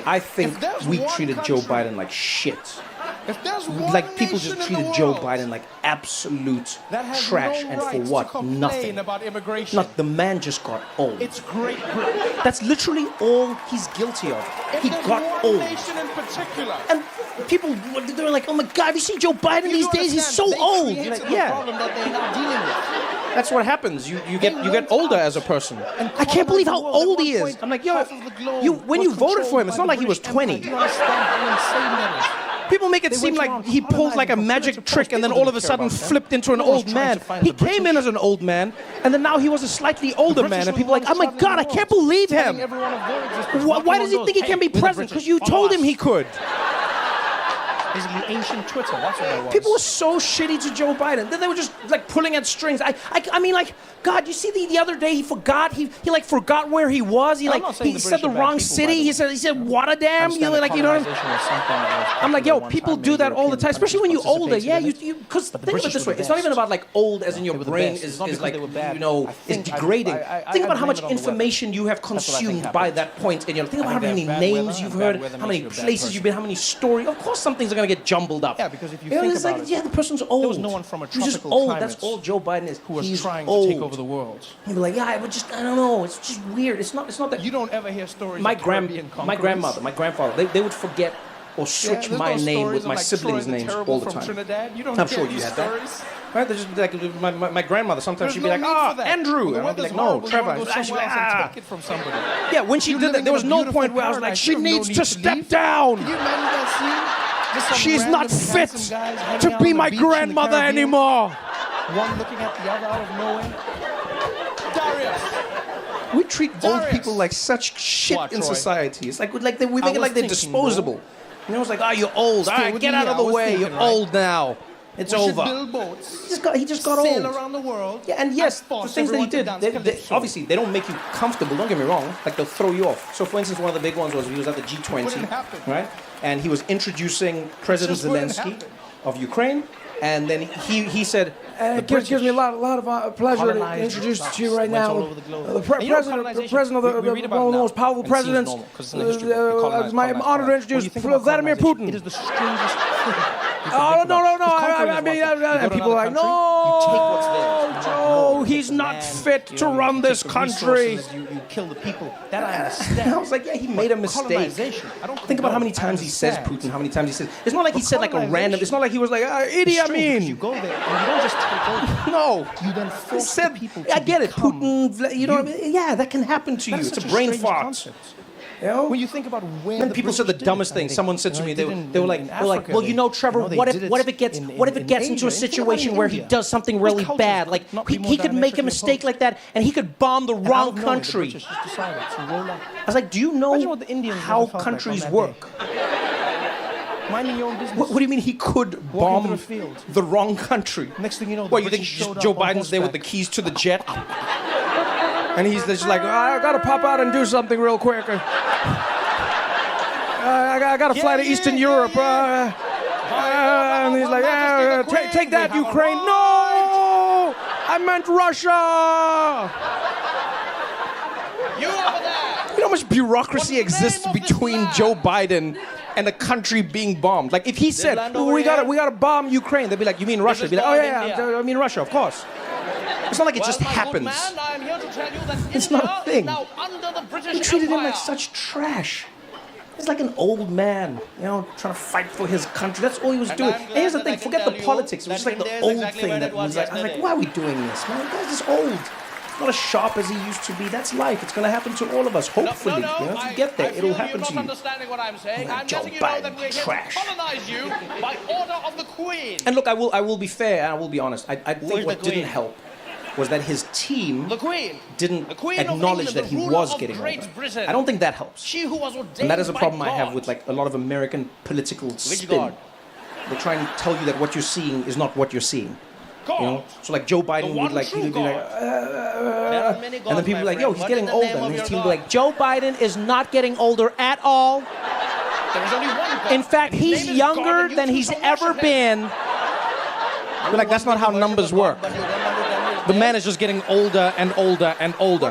I think we treated Joe Biden like shit. Like people just treated Joe Biden like absolute trash, and for what? Nothing. Not the man just got old. It's great. That's literally all he's guilty of. He got old. And people they're like, "Oh my God, have you seen Joe Biden these days? He's so old." You're like, yeah. That's what happens. You get older as a person. I can't believe how old he is. I'm like, yo, when you voted for him, it's not like he was 20. People make it seem like he pulled like a magic trick and then all of a sudden flipped into an old man. He came in as an old man, and then now he was a slightly older man, and people are like, oh my God, I can't believe him. Why does he think he can be president? Because you told him he could. Basically, ancient Twitter. That's what that was. People were so shitty to Joe Biden. Then they were just like pulling at strings. I mean, like, God, you see the other day he forgot. He like forgot where he was. He said the wrong city. He said Rotterdam. You know, like, you know. I'm like, yo, people do that all the time, especially when you're older. Yeah, you because think of it this way. It's not even about like old as in your brain is like, you know, is degrading. Think about how much information you have consumed by that point in your life. Think about how many names you've heard, how many places you've been, how many stories. Of course, some things are gonna get jumbled up. Yeah, because if you think about it, yeah, the person's old. There was no one from a tropical climate. That's all Joe Biden is. Who was He's trying old. to take over the world. He'd be like, yeah, I don't know. It's just weird. It's not that. You don't ever hear stories. My grandmother, my grandfather, they would forget or switch my name with my siblings' names all the time. I'm sure you had that. Right? There's just like my grandmother. Sometimes she'd be like, Andrew, and I'd be like, no, Trevor. Yeah, when she did that, there was no point where I was like, she needs to step down. She's not fit to be my grandmother anymore. One looking at the other out of nowhere. Darius. We treat old people like such shit in society. It's like we make it like they're disposable. You know, it's like, oh, you're old. All right, get out of the way. You're old now. It's over. He just got old. Sail around the world. Yeah, and yes, the things that he did, obviously, they don't make you comfortable. Don't get me wrong. Like, they'll throw you off. So, for instance, one of the big ones was he was at the G20, right? And he was introducing President Zelensky of Ukraine. And then he said, it gives me a lot of pleasure to introduce to you right now the president of one of the most powerful presidents. It's my honor to introduce Vladimir Putin. It is the strangest thing. Oh, no. I mean, and people are like, no, Joe, he's not fit to run this country. You kill the people. That I understand. I was like, yeah, he made a mistake. Think about how many times he says Putin, how many times he says. It's not like he said like a random. It's not like he was like, Idi Amin. You go there and you don't just take over. No. You then force the people to I get it, Putin. You know, yeah, that can happen to you. It's a brain fart. You know? When you think about where then people said the dumbest thing. Someone said to me, they were like, well, you know, Trevor, what if it gets into a situation where he does something really bad? Like he could make a mistake like that, and he could bomb the wrong country. I was like, do you know how countries work? Minding your own business. What do you mean he could bomb the wrong country? Next thing you know, what, you think Joe Biden's there with the keys to the jet? And he's just like, I gotta pop out and do something real quick. I gotta fly to Eastern Europe. And he's like, take that, Ukraine. No! I meant Russia! You over there! You know how much bureaucracy exists between Joe Biden and a country being bombed? Like, if he said, we gotta bomb Ukraine, they'd be like, you mean Russia? They'd be like, oh yeah, I mean Russia, of course. It's not like it just happens. It's not a thing. They treated him like such trash. He's like an old man, you know, trying to fight for his country. That's all he was doing. And here's the thing, forget the politics. It was just like the old thing that was like, I was like, why are we doing this, man? The guy's just old. He's not as sharp as he used to be. That's life. It's going to happen to all of us, hopefully. You know, if you get there, it'll happen to you. What I'm saying. Like Joe Biden, trash. You by order of the Queen. And look, I will be fair and I will be honest. I think what didn't help was that his team didn't acknowledge that he was getting older. I don't think that helps. And that is a problem I have with like a lot of American political spin. They try and tell you that what you're seeing is not what you're seeing. You know? So like Joe Biden would like, he'd be like, and then people be like, yo, he's getting older. And his team would be like, Joe Biden is not getting older at all. In fact, he's younger than he's ever been. We're like, that's not how numbers work. The man is just getting older and older and older.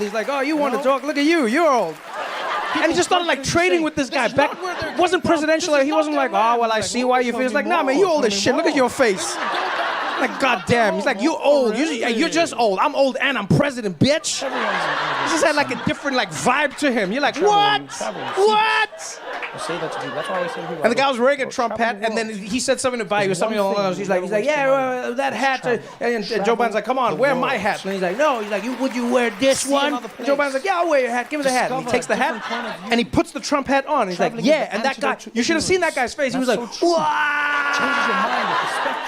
old. He's like, oh, you want to talk? Look at you, you're old. And he just started like trading with this guy. Back wasn't presidential. He wasn't like, oh, well, I see why you feel. It's like, nah, man, you old as shit. Look at your face. Like, goddamn. He's like, you old. You're just old. I'm old and I'm president, bitch. He just had like a different like vibe to him. You're like, what? What? I say that to you. That's why I always say And the guy was wearing a Trump hat, and then he said something about you, something along those. He's like, yeah, well, that hat. And Joe Biden's like, come on, wear my hat. And he's like, no. He's like, would you wear this one? And Joe Biden's like, yeah, I'll wear your hat. Give me the hat. And he takes the hat, and he puts the Trump hat on. And he's like, yeah. And that guy, you should have seen that guy's face. He was like, wow.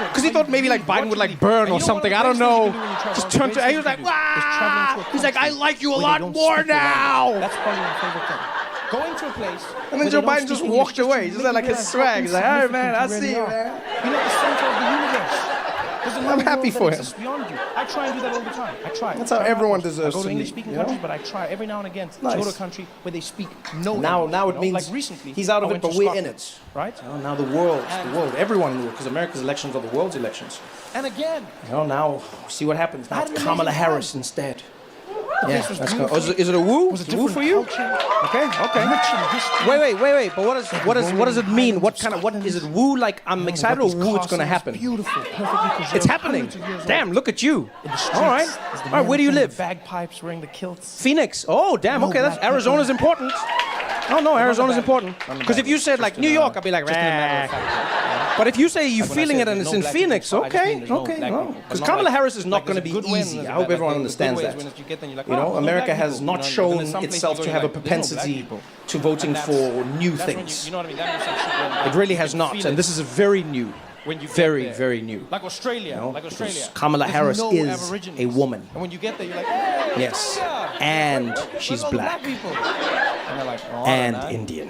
Because he thought maybe like Biden would like burn or something. I don't know. Just turned to, he was like, wow. He's like, I like you a lot more now. That's probably my favorite thing. Going to a place. And then Joe Biden just walked away. He just had like his swag. He's like, all right, man, I see you, man. You're not the center of the universe. I'm happy for him. Beyond you. I try and do that all the time. I try. That's how everyone deserves to be. I go to English-speaking countries, but I try every now and again to go to a country where they speak no English. Now it means like recently, he's out of it, but we're in it. Right? Now the world, everyone knew it, because America's elections are the world's elections. And again. Now see what happens. Now it's Kamala Harris instead. Yeah, that's good. Is it a woo? Is it a woo for you? Okay. Wait. But what does it mean? What is it? Woo like I'm excited, or woo it's gonna happen? Beautiful, perfectly preserved. It's happening. Damn, look at you. All right. Where do you live? Bagpipes, wearing the kilts. Phoenix. Oh, damn. Okay, that's Arizona's important. No, Arizona's important. Because if you said like New York, I'd be like, but if you say you're feeling it and it's in Phoenix, okay. Because Kamala Harris is not going to be easy. I hope everyone understands that. You know, America has not shown itself to have a propensity to voting for new things. It really has not, and this is very new. Very, very new. Like Australia. Kamala Harris is a woman. And when you get there, you're like, yes. And she's black. And they're like, oh, and Indian.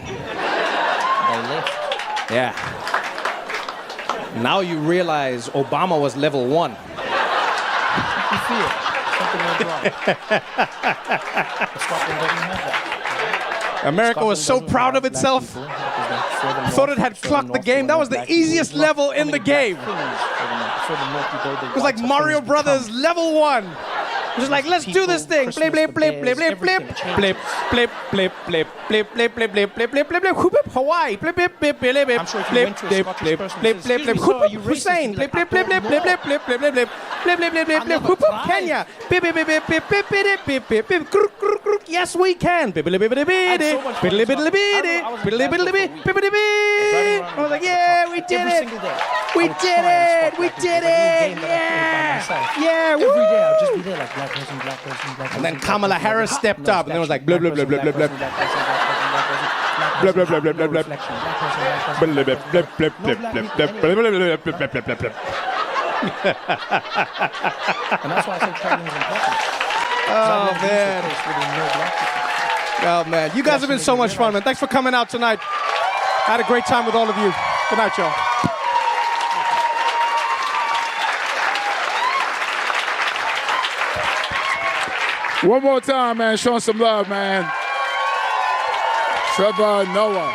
Yeah. Now you realize Obama was level 1. You feel something went wrong. Scotland doesn't have that. America was so proud of itself. Thought it had clocked the game. That was the easiest level in the game. It was like Mario Brothers level 1. It was like, let's do this thing. Blip, blip, blip, blip, blip, blip, blip, blip, blip, blip, blip, blip, blip, blip, blip, blip, blip, blip, whoop, Hawaii, blip, blip, blip, blip, blip, I'm sure if you went to a Scottish person, blip, blip, blip, whoop, Hussein, blip, blip, blip, blip, blip, blip, blip, blip, blip, blip, blip, blip, blip, blip, blip, whoop, Kenya, blip, blip, blip, blip, blip, blip, blip, blip, blip, blip, crook, crook, crook, yes we can, blip, blip, blip, blip, blip, blip, blip, blip, blip, I was like, yeah, we did it, we did it, we did it, yeah, yeah, every day I'll just be there like black person, black person. And then Kamala Harris stepped up, and then it was like blah blah blah blah blah blah blah blah blah blah blah blah blah blah blah blah. And that's why I think traveling is important. Oh man! Oh man! You guys have been so much fun, man. Thanks for coming out tonight. I had a great time with all of you. Good night, y'all. One more time, man. Show some love, man. Trevor Noah.